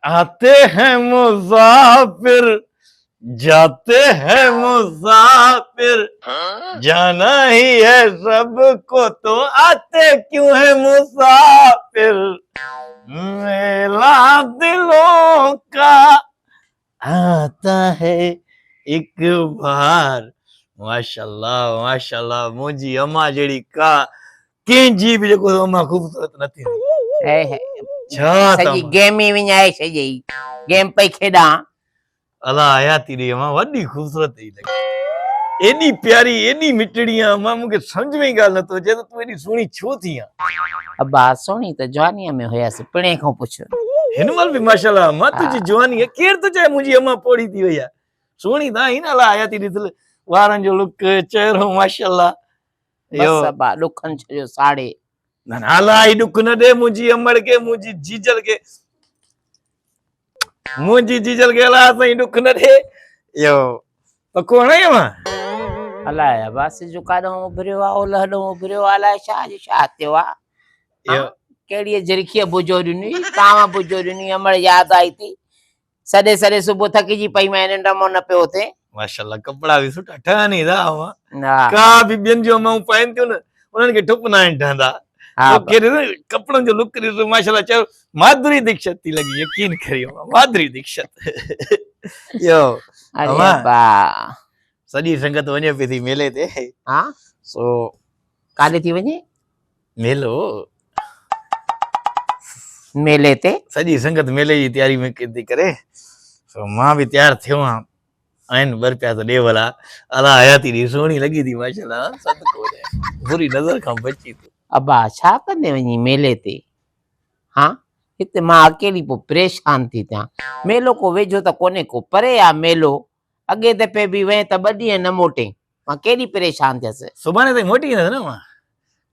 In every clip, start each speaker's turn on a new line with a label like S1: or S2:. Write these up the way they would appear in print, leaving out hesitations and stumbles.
S1: आते हैं मुसाफिर, जाते हैं मुसाफिर, जाना ही है सबको तो आते क्यों है मुसाफिर। मेला दिलों का आता है एक बार। माशाल्लाह माशाल्लाह, मुंहिंजी अम्मा जहिड़ी का कंहिंजी बि जेको अम्मा ख़ूबसूरत न थी। छा
S2: सॼी गेम ई विञाए छॾी, गेम पई खेॾां।
S1: अल्लाह हयाती ॾे अम्मा, वॾी ख़ूबसूरत ई लॻी, एॾी प्यारी एॾी मिठड़ी आहे अम्मा, मूंखे सम्झ में ई ॻाल्हि नथो अचे त तूं एॾी सुहिणी छो थी आहे।
S2: अब्बा सुहिणी त जवानीअ में हुयसि, पिणे खां पुछ।
S1: हिन महिल बि माशाल्लाह अम्मा तुंहिंजी जवानी आहे, केरु थो चए मुंहिंजी अम्मा पोड़ी थी वई आहे। सुहिणी त आई न, अल्लाह हयाती ॾिसल वारनि जो लुक, चेहरो माशाल्लाह।
S2: बस अब्बा ॾुखनि छॾियो साड़े।
S1: न अल्लाह ई ॾुख न ॾे मुंहिंजी अमड़ खे, मुंहिंजी जीजल खे, मुंहिंजी जीजल खे अल्लाह साईं ॾुख न ॾे। यो पको हणाई अम्मा।
S2: अलाए अब्बा सिजु काॾों उभरियो आहे, ओलह ॾों उभरियो आहे, अलाए छा थियो आहे। कहिड़ी झिरखीअ बुजो ॾिनी, कांव बुजो ॾिनी, अमड़ यादि आई थी। सॾे सॾे सुबुह थकिजी पई मैं, निंड मां न पियो थिए।
S1: माशाल्लाह कपिड़ा बि सुठा ठहनि ई था अम्मा, का बि ॿियनि जो अम्माऊं पाइनि थियूं न, उन्हनि खे ठुप न आहिनि ठहंदा। कपड़न जो लुक ॾिसो माशाल्लाह, चयो माधुरी दीक्षित थी लगी, यकीन करियो माधुरी दीक्षित। यो
S2: अरे अब्बा
S1: सॼी संगत वञे पई थी मेले ते।
S2: हां
S1: सो
S2: काॾे थी वञे?
S1: मेलो,
S2: मेले ते
S1: सॼी संगत मेले जी तयारी में थी करे। सो मां भी तैयार थियो हां, आहिनि ॿ रुपया त ॾे भला। अल्लाह हयाती ॾे, सुहिणी लॻी थी माशाल्लाह, सदको ॾे, बुरी नज़र खां बची तूं।
S2: अब्बा छा कंदे वञी मेले ते? हाँ हिते मां अकेली पोइ परेशान थी थियां। मेलो को वेझो त कोन्हे, को परे आहे मेलो। अॻे दफ़े बि वएं त 2 ॾींहं न मोटे, मां केॾी परेशान थियसि।
S1: सुभाणे ताईं मोटी वेंदसि न मां,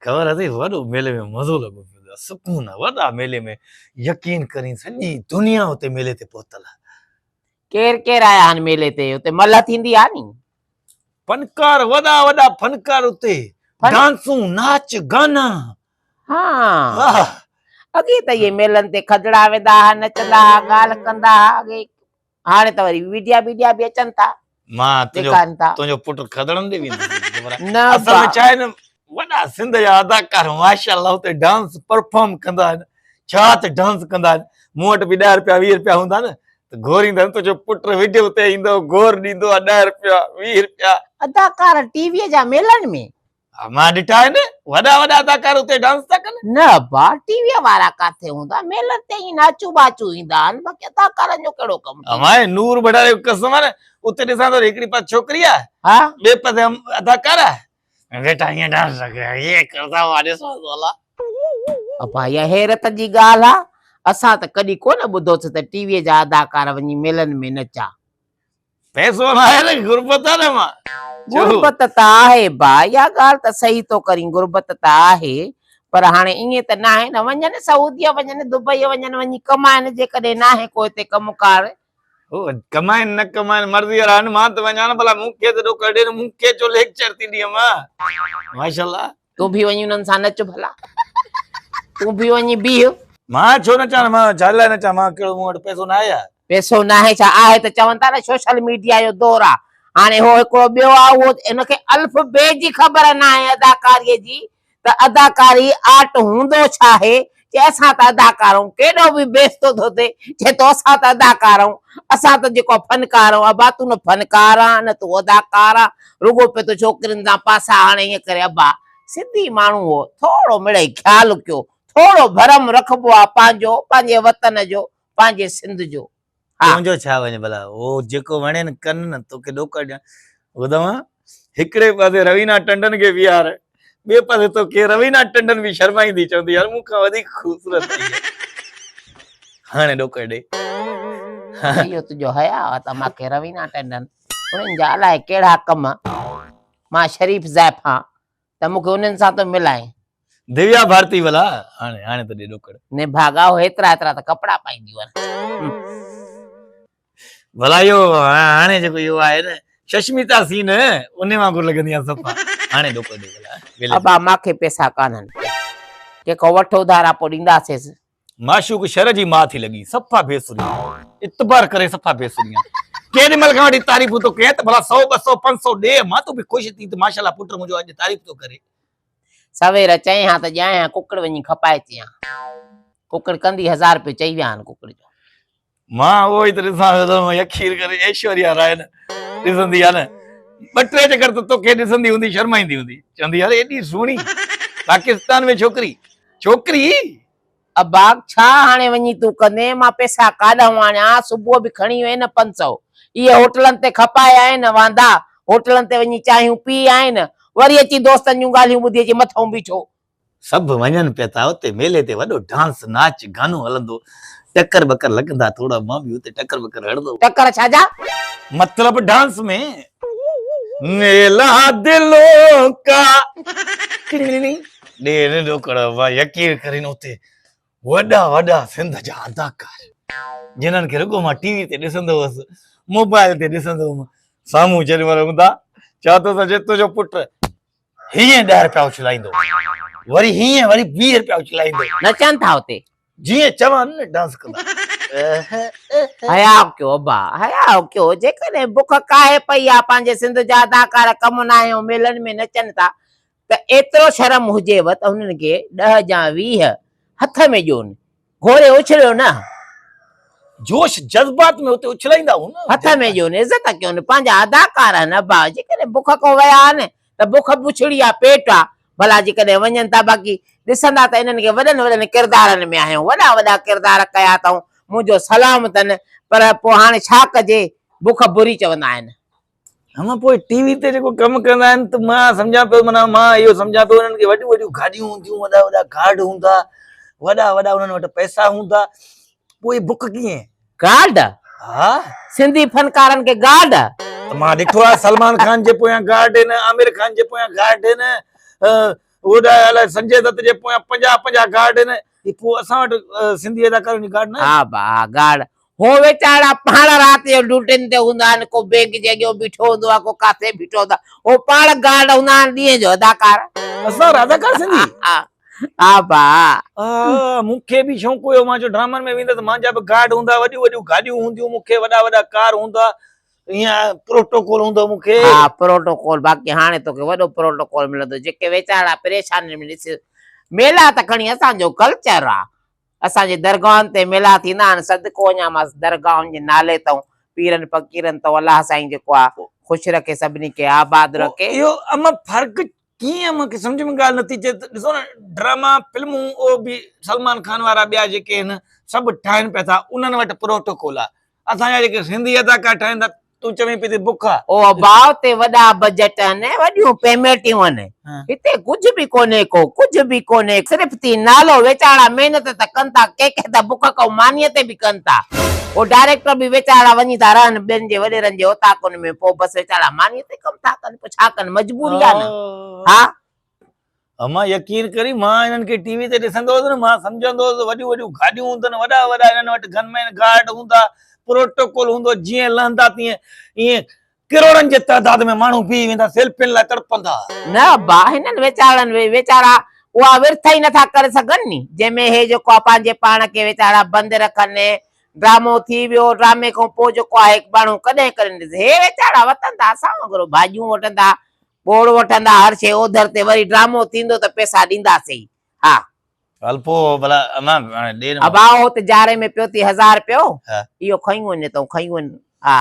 S1: ख़बर अथई वॾो मेले में मज़ो लॻो पियो, सुकून आहे वॾा मेले में, यकीन करी सॼी दुनिया उते मेले ते पहुतल आहे।
S2: केर केर आया आहिनि मेले ते? उते मल थींदी आहे नी?
S1: फनकार, वॾा वॾा फनकार उते, डांसूं, नाच गाना।
S2: हाँ अॻे त इहे मेलनि ते खजड़ा वेंदा हुआ, नचंदा हुआ, ॻाल्हि कंदा हुआ अॻे। हाणे त वरी वीडिया बि अचनि था।
S1: मां तुंहिंजो पुटु खदड़नि ते वेंदो न, असल में छा आहे न, वॾा सिंध जा अदाकार माशाल्लाह उते डांस परफॉर्म कंदा आहिनि। छा त डांस कंदा आहिनि। मूं वटि बि 10 रुपया 20 रुपया हूंदा न त घोरींदा, तुंहिंजो पुटु वीडियो ते ईंदो, घोर ॾींदो आहे 10 रुपया 20 रुपया। अदाकार टीवीअ जा मेलनि में? मां ॾिठा आहिनि, वॾा वॾा अदाकार उते डांस था कनि।
S2: न बा टीवीअ वारा काथे हूंदा, मेलनि ते ई नाचू बाचू ईंदा आहिनि, बाक़ी अदाकारनि जो कहिड़ो कमु?
S1: हमारे नूर बड़ा कसम है, उते ॾिसां तो हिकिड़ी पास छोकिरी आहे,
S2: हाँ
S1: ॿिए पासे अदाकार आहे, बेटा ईअं डांस ये करदा हुआ ॾिसो वाला।
S2: अबा इहा हैरत जी ॻाल्हि आहे। असां त कॾहिं कोन ॿुधोसीं त टीवीअ जा अदाकार वञी मेलनि में नचा।
S1: पैसो न आहे न, गुरबत आहे न मां।
S2: गुरबत त आहे बा, इहा ॻाल्हि त सही तो करी, गुरबत त आहे, पर हाणे ईअं त न आहे न। वञनि सऊदीअ वञनि, दुबई वञनि, वञी कमाइनि, जेकॾहिं न आहे को हिते कमुकार।
S1: कमाइनि न कमाइनि मर्ज़ी वारा आहिनि, मां त वञा न, भला मूंखे त ॾोक ॾे, मूंखे छो लेक्चर थी ॾिए मां। माशाल्लाह
S2: तूं बि वञी उन्हनि सां नच भला, तूं बि वञी बीह।
S1: मां छो न चाह, मां छा लाइ न चाह, मां कहिड़ो मूं वटि पैसो न आहे।
S2: पैसो न आहे छा? आहे त चवनि था न सोशल मीडिया जो दौर आहे। हाणे हो हिकिड़ो ॿियो आहे, उहो इनखे अल्फ बे जी ख़बर न आहे अदाकारीअ जी, त अदाकारी आर्ट हूंदो छा आहे, कि असां त अदाकार आहियूं। केॾो बि बेइज़्तो थो थिए, चए थो असां त अदाकार आहियूं, असां त जेको फनकार आहियूं। अबा तूं न फनकार आहे न तूं अदाकार आहे, रुगो पे तो छोकिरियुनि सां पासा हाणे ईअं करे। अबा सिंधी माण्हू हो, थोरो मिड़ई ख़्यालु कयो, थोरो भरम रखबो आहे पंहिंजो, पंहिंजे वतन जो, पंहिंजे सिंध जो।
S1: तुंहिंजो छा वञे भला, वो जेको वणे न कनि न, तोखे ॾोक ॾियण। ॿुधव, हिकिड़े पासे रवीना टंडन खे बीहार, ॿिए पासे तोखे रवीना टंडन बि शर्माईंदी, चवंदी यार मूंखां वधीक ख़ूबसूरत हाणे ॾोक ॾे।
S2: इहो तुंहिंजो हया त मूंखे रवीना टंडन, उन्हनि जा अलाए कहिड़ा कम, मां शरीफ़ ज़ाइफ़ा त मूंखे उन्हनि सां तो मिलाए।
S1: दिव्या भारती भला हाणे त ॾे ॾोक।
S2: ने भागा हेतिरा हेतिरा त कपिड़ा पाईंदियूं आहिनि
S1: भला। इहो हाणे जेको इहो आहे न शश्मिता सीन, उन वांगुरु लॻंदी आहे सफ़ा। हाणे ॾोक ॾे भला।
S2: अबा मूंखे पैसा कान्हनि, जेको वठो उधारा पोइ ॾींदासीं।
S1: माशूक शर जी मां थी लगी सफ़ा बेसुरी इतबार करे सफ़ा बेसुरी केॾी महिल खां वठी तारीफ़ तो कहे त भला 100 200 500 ॾे मां तो बि ख़ुशि थी त माशाल्लाह पुट मुंहिंजो अॼु तारीफ़ तो करे
S2: सवेर चई हा त ॼाया कुकड़ वञी खपाए अची हा कुकड़ कंदी 1000 रुपए चई विया आहिनि कुकड़ जो
S1: मां उहो ई त ॾिसां वेठो यकीन करे ऐश्वर्या राय ॾिसंदी आहे न 2-3 चकर त तोखे ॾिसंदी हूंदी शर्माईंदी हूंदी चवंदी अरे एॾी सुहिणी पाकिस्तान में छोकिरी
S2: अबाग छा हाणे वञी तूं कंदे मां पैसा काॾां आणिया सुबुह बि खणी वई न 500 इहे होटलनि ते खपाए आहिनि वांदा होटलनि ते वञी चांहियूं पी आहिनि वरी अची दोस्तनि जूं ॻाल्हियूं ॿुधी अची मथां बीठो
S1: सभु वञनि पिया था उते मेले ते वॾो डांस नाच गानो हलंदो टकर बकर लॻंदा थोड़ा मां बि उते टकर बकर हणंदो
S2: टकर छाजा
S1: मतलब डांस में मेला दिलों का ॾे ढोकड़ वाह यकीन करीन उते वॾा सिंध जा अदाकार जिन्हनि खे रुगो मां टीवी ते ॾिसंदो हुअसि मोबाइल ते ॾिसंदो हुअमि साम्हूं जेॾी महिल हूंदा चवां थो त तुंहिंजो पुट हीअं 10 रुपया उछलाईंदो वरी हीअं वरी 20 रुपया उछलाईंदो
S2: नचनि था उते
S1: जीअं चवनि न डांस कंदा
S2: हया कयो अबा हया कयो जेकॾहिं बुख काहे पई आहे पंहिंजे सिंध जा अदाकार कम न आहियो मेलनि में नचनि था त एतिरो शर्म हुजेव त हुननि खे 10 या 20 हथ में ॾियोनि घोड़े उछलियो न
S1: जोश जज्बात में उते उछलाईंदा हूं न
S2: हथ में ॾियोनि इज़त कयोनि पंहिंजा अदाकार आहिनि अबा जेकॾहिं बुख खां विया आहिनि त बुख पुछड़ी आहे पेट आहे भला जेकॾहिं वञनि था बाक़ी ॾिसंदा त इन्हनि खे वॾनि किरदारनि में आहियूं वॾा किरदार कया अथऊं मुंहिंजो सलाम अथनि पर पोइ हाणे छा कजे बुख बुरी चवंदा आहिनि
S1: हम पोइ टीवी ते जेको कम कंदा आहिनि त मां सम्झां पियो माना मां इहो सम्झां पियो उन्हनि खे वॾियूं गाॾियूं हूंदियूं वॾा गार्ड हूंदा वॾा उन्हनि वटि पैसा हूंदा पोइ बुख कीअं
S2: गार्ड
S1: हा
S2: सिंधी फनकारनि खे गार्ड
S1: त मां ॾिठो आहे सलमान खान जे पोयां गार्ड आहिनि आमिर खान जे पोयां गार्ड आहिनि ओॾा अलाए संजय दत्त जे पोयां 50 गार्ड आहिनि पोइ असां वटि सिंधी अदाकारनि जी गार्ड न
S2: हा बा गार्ड हो वेचारा पाण राति जो ड्यूटियुनि ते हूंदा आहिनि को बैंक जे अॻियो बीठो हूंदो आहे को काथे बीठो हूंदो आहे हो पाण गार्ड हूंदा आहिनि ॾींहं जो अदाकार
S1: असां अदाकार सिंधी
S2: हा बा
S1: मूंखे बि शौंक़ु हुयो मां जो ड्रामनि में वेंदो त मुंहिंजा बि गार्ड हूंदा वॾियूं गाॾियूं हूंदियूं मूंखे वॾा कार हूंदा ईअं प्रोटोकॉल हूंदो मूंखे
S2: हा प्रोटोकॉल बाक़ी हाणे तोखे वॾो प्रोटोकॉल मिलंदो जेके वेचारा परेशानी में ॾिस मेला त खणी असांजो कल्चर आहे असांजे दरगाहनि ते मेला थींदा आहिनि सदको वञा मां दरगाहनि जे नाले तां पीरनि फ़कीरनि तां अलाह साईं जेको आहे ख़ुशि रखे सभिनी खे आबाद रखे
S1: इहो अमा फ़र्क़ु कीअं मूंखे सम्झ में ॻाल्हि नथी अचे ॾिसो न ड्रामा फिल्मूं उहो बि सलमान खान वारा ॿिया जेके आहिनि सभु ठाहिनि पिया था उन्हनि वटि प्रोटोकॉल आहे असांजा जेके सिंधी अदाकार ठाहिनि था तूं चवीं पई बुख आहे
S2: ओ भाउ ते वॾा बजट आहिनि वॾियूं पेमेंटियूं आहिनि हिते कुझु बि कोन्हे कुझु बि कोन्हे सिर्फ़ थी नालो वेचारा महिनत त कनि था कंहिंखे त बुख खां मानीअ ते बि कनि था वो डायरेक्टर बि वेचारा वञी था रहनि ॿियनि जे वॾेरनि जे ओताकुनि में पोइ बसि वेचारा मानीअ ते कमु था कनि पोइ छा कनि मजबूरी आहे न हा
S1: अमा यकीन करी मां इन्हनि खे टीवी ते ॾिसंदो हुअसि न मां सम्झंदो हुअसि वॾियूं गाॾियूं हूंदनि वॾा इन्हनि वटि गनमैन गार्ड हूंदा प्रोटोकॉल हूंदो जीअं लहंदा तीअं ईअं करोड़नि जे तइदाद में माण्हू बीह वेंदा सेल्फियुनि लाइ तड़पंदा
S2: न बा हिननि वेचारनि वेचारा उहा विर्थ ई नथा करे सघनि नी जंहिंमें हे जेको आहे पंहिंजे पाण खे वेचारा बंदि रखनि ड्रामो थी वियो ड्रामे खां पोइ जेको आहे माण्हू कॾहिं करे हे वेचारा वठनि था असां वांगुरु भाॼियूं वठंदा बोड़ वठंदा हर शइ ओधर ते वरी ड्रामो थींदो त पैसा ॾींदासीं हा
S1: हल पोइ भला अमा ॾे न
S2: अबाओ त जारे में पियो थी 1000 रुपयो इहो खयूं वञे तो खयूं वञ हा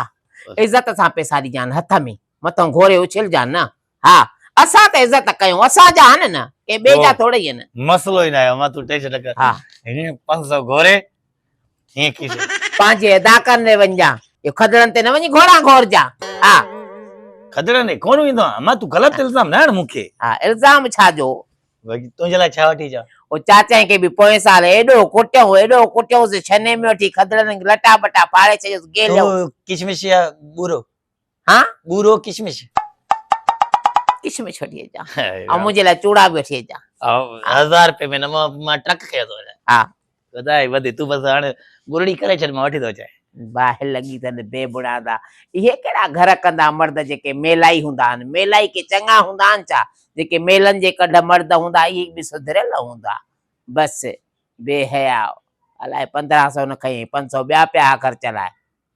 S2: इज़त सां पैसा ॾिजानि हथ में मथां घोड़े उछलजानि न हा असां त इज़त कयूं असांजा आहिनि न के ॿिए जा थोड़े ई आहिनि
S1: मसलो ई न आहे मां तूं टेंशन न कर
S2: हा
S1: हिन 500 घोड़े हीअं की
S2: पंहिंजे अदाकारनि ॾे वञजा इहो खदड़नि ते न वञी घोड़ा घोरजा हा
S1: खदड़नि कोन वेंदो आहियां मां तूं ग़लति इल्ज़ाम न हण मूंखे
S2: हा इल्ज़ाम छाजो
S1: तुंहिंजे लाइ छा वठी अचां
S2: ओ चाचाई खे बि पोएं साल एॾो कुटियऊं छने में वठी खदड़नि लटा बटा फाड़े छॾियोसि गेलियो
S1: किशमिश या बूरो
S2: हा
S1: बूरो किशमिश
S2: किशमिश वठी अचां ऐं मुंहिंजे लाइ चूड़ा बि वठी अचां
S1: 1000 रुपए में न मां ट्रक कयो थो
S2: हा
S1: वधाए वधे तूं बसि हाणे गुरड़ी करे छॾ मां वठी थो अचां
S2: बाहि लॻी अथनि बेबुड़ा इहे कहिड़ा घर कंदा मर्द जेके मेलाई हूंदा आहिनि मेलाई के चङा हूंदा आहिनि छा जेके मेलनि जे कढ मर्द हूंदा इहे बि सुधरियल हूंदा बसि बेहया अलाए 1500 न खई 500 ॿिया पिया ख़र्च लाइ।